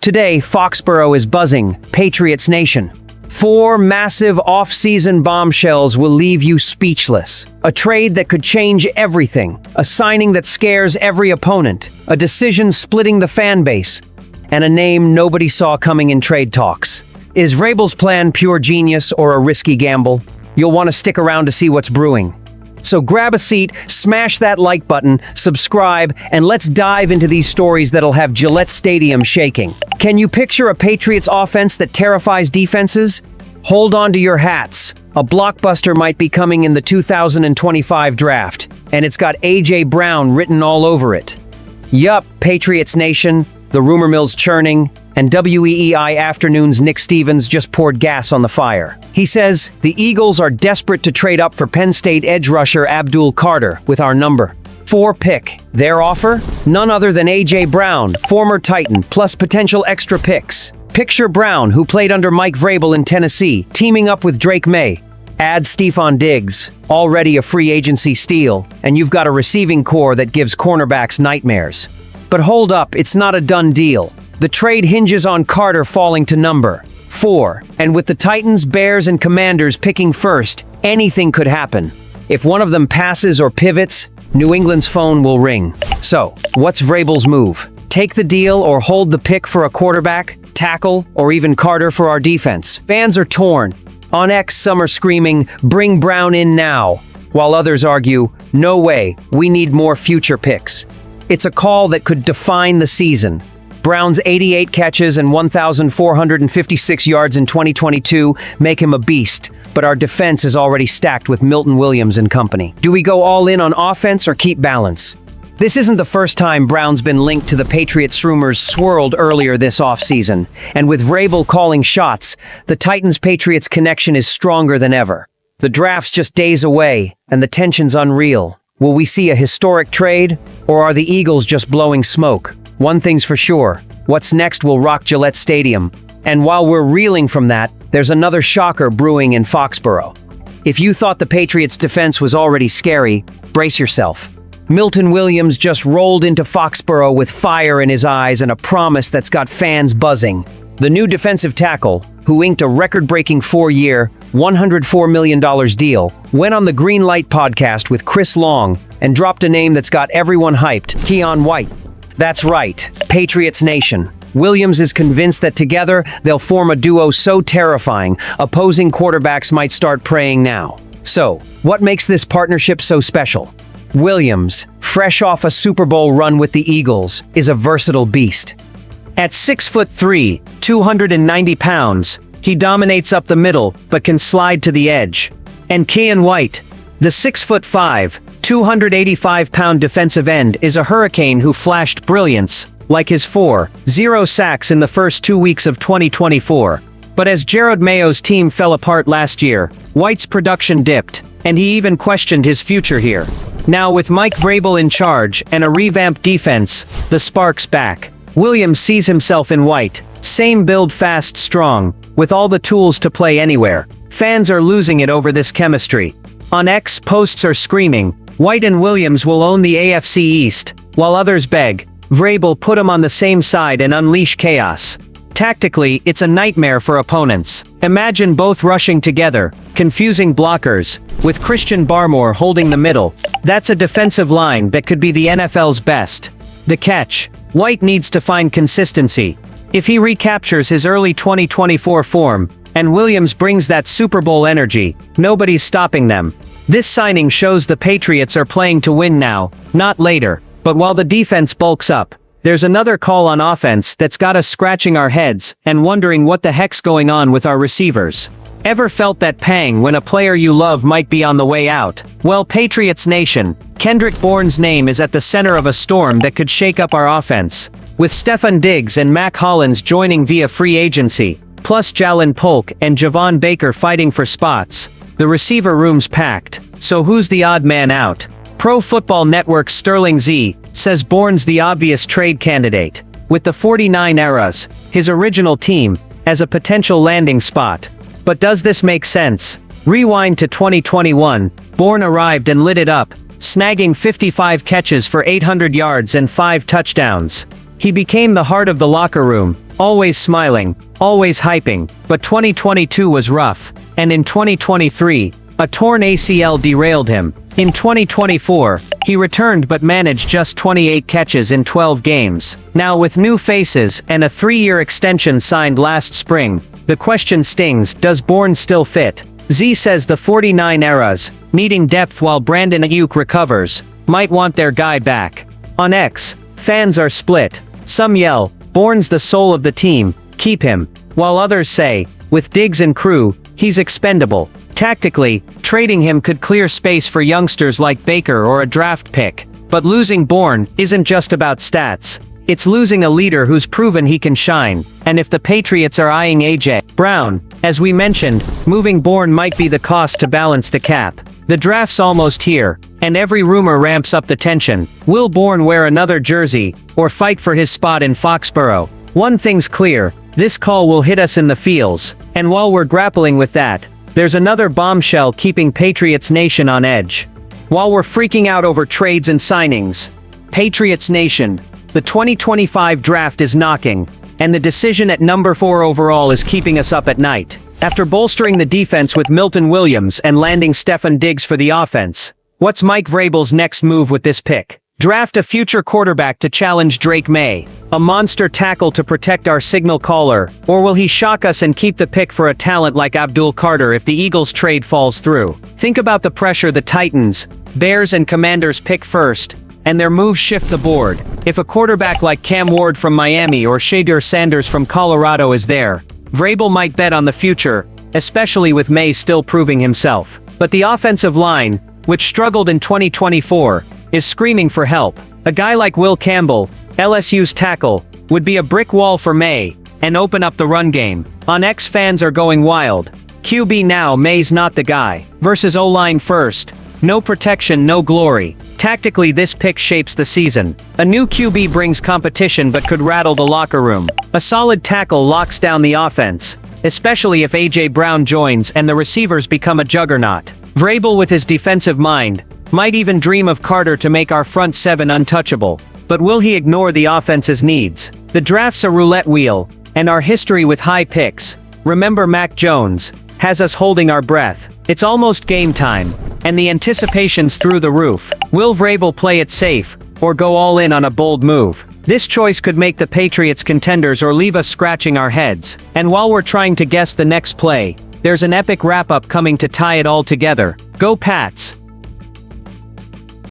Today, Foxborough is buzzing, Patriots Nation. 4 massive off-season bombshells will leave you speechless. A trade that could change everything, a signing that scares every opponent, a decision splitting the fan base, and a name nobody saw coming in trade talks. Is Vrabel's plan pure genius or a risky gamble? You'll want to stick around to see what's brewing. So grab a seat, smash that like button, subscribe, and let's dive into these stories that'll have Gillette Stadium shaking. Can you picture a Patriots offense that terrifies defenses? Hold on to your hats. A blockbuster might be coming in the 2025 draft, and it's got A.J. Brown written all over it. Yup, Patriots Nation, the rumor mill's churning, and WEEI Afternoon's Nick Stevens just poured gas on the fire. He says, the Eagles are desperate to trade up for Penn State edge rusher Abdul Carter with our number 4 pick. Their offer? None other than A.J. Brown, former Titan, plus potential extra picks. Picture Brown, who played under Mike Vrabel in Tennessee, teaming up with Drake May. Add Stephon Diggs, already a free agency steal, and you've got a receiving core that gives cornerbacks nightmares. But hold up, it's not a done deal. The trade hinges on Carter falling to number 4, and with the Titans, Bears, and Commanders picking first, anything could happen. If one of them passes or pivots, New England's phone will ring. So, what's Vrabel's move? Take the deal or hold the pick for a quarterback, tackle, or even Carter for our defense? Fans are torn. On X, some are screaming, "Bring Brown in now," while others argue, "No way, we need more future picks." It's a call that could define the season. Brown's 88 catches and 1,456 yards in 2022 make him a beast, but our defense is already stacked with Milton Williams and company. Do we go all in on offense or keep balance? This isn't the first time Brown's been linked to the Patriots. Rumors swirled earlier this offseason, and with Vrabel calling shots, the Titans-Patriots connection is stronger than ever. The draft's just days away, and the tension's unreal. Will we see a historic trade, or are the Eagles just blowing smoke? One thing's for sure, what's next will rock Gillette Stadium. And while we're reeling from that, there's another shocker brewing in Foxborough. If you thought the Patriots' defense was already scary, brace yourself. Milton Williams just rolled into Foxborough with fire in his eyes and a promise that's got fans buzzing. The new defensive tackle, who inked a record-breaking 4-year, $104 million deal, went on the Green Light podcast with Chris Long and dropped a name that's got everyone hyped, Keion White. That's right, Patriots Nation. Williams is convinced that together they'll form a duo so terrifying, opposing quarterbacks might start praying now. So, what makes this partnership so special? Williams, fresh off a Super Bowl run with the Eagles, is a versatile beast. At 6'3", 290 pounds, he dominates up the middle, but can slide to the edge. And Keion White, the 6'5", 285-pound defensive end, is a hurricane who flashed brilliance, like his 4-0 sacks in the first 2 weeks of 2024. But as Jerod Mayo's team fell apart last year, White's production dipped, and he even questioned his future here. Now with Mike Vrabel in charge and a revamped defense, the spark's back. Williams sees himself in White, same build, fast, strong, with all the tools to play anywhere. Fans are losing it over this chemistry. On X, posts are screaming, White and Williams will own the AFC East, while others beg, Vrabel, put them on the same side and unleash chaos. Tactically, it's a nightmare for opponents. Imagine both rushing together, confusing blockers, with Christian Barmore holding the middle. That's a defensive line that could be the NFL's best. The catch: White needs to find consistency. If he recaptures his early 2024 form, and Williams brings that Super Bowl energy, nobody's stopping them. This signing shows the Patriots are playing to win now, not later. But while the defense bulks up, there's another call on offense that's got us scratching our heads and wondering what the heck's going on with our receivers. Ever felt that pang when a player you love might be on the way out? Well, Patriots Nation, Kendrick Bourne's name is at the center of a storm that could shake up our offense. With Stephon Diggs and Mac Hollins joining via free agency, plus Jalen Polk and Javon Baker fighting for spots, the receiver room's packed. So who's the odd man out? Pro Football Network's Sterling Z says Bourne's the obvious trade candidate, with the 49 eras, his original team, as a potential landing spot. But does this make sense? Rewind to 2021, Bourne arrived and lit it up, snagging 55 catches for 800 yards and 5 touchdowns. He became the heart of the locker room, always smiling, always hyping, but 2022 was rough, and in 2023, a torn ACL derailed him. In 2024, he returned but managed just 28 catches in 12 games. Now with new faces and a 3-year extension signed last spring, the question stings, does Bourne still fit? Z says the 49 eras, needing depth while Brandon Ayuk recovers, might want their guy back. On X, fans are split. Some yell, Bourne's the soul of the team, keep him, while others say, with Diggs and crew, he's expendable. Tactically, trading him could clear space for youngsters like Baker or a draft pick. But losing Bourne isn't just about stats. It's losing a leader who's proven he can shine. And if the Patriots are eyeing A.J. Brown, as we mentioned, moving Bourne might be the cost to balance the cap. The draft's almost here, and every rumor ramps up the tension. Will Bourne wear another jersey, or fight for his spot in Foxborough? One thing's clear, this call will hit us in the feels. And while we're grappling with that, there's another bombshell keeping Patriots Nation on edge. While we're freaking out over trades and signings, Patriots Nation, the 2025 draft is knocking, and the decision at number 4 overall is keeping us up at night. After bolstering the defense with Milton Williams and landing Stefon Diggs for the offense, what's Mike Vrabel's next move with this pick? Draft a future quarterback to challenge Drake May, a monster tackle to protect our signal caller, or will he shock us and keep the pick for a talent like Abdul Carter if the Eagles trade falls through? Think about the pressure the Titans, Bears and Commanders pick first, and their moves shift the board. If a quarterback like Cam Ward from Miami or Shadur Sanders from Colorado is there, Vrabel might bet on the future, especially with May still proving himself. But the offensive line, which struggled in 2024, is screaming for help. A guy like Will Campbell, LSU's tackle, would be a brick wall for May, and open up the run game. On X, fans are going wild. QB now, May's not the guy. Versus O-line first. No protection, no glory. Tactically, this pick shapes the season. A new QB brings competition but could rattle the locker room. A solid tackle locks down the offense, especially if A.J. Brown joins and the receivers become a juggernaut. Vrabel, with his defensive mind, might even dream of Carter to make our front 7 untouchable. But will he ignore the offense's needs? The draft's a roulette wheel, and our history with high picks, remember Mac Jones, has us holding our breath. It's almost game time, and the anticipation's through the roof. Will Vrabel play it safe, or go all in on a bold move? This choice could make the Patriots contenders or leave us scratching our heads. And while we're trying to guess the next play, there's an epic wrap-up coming to tie it all together. Go Pats!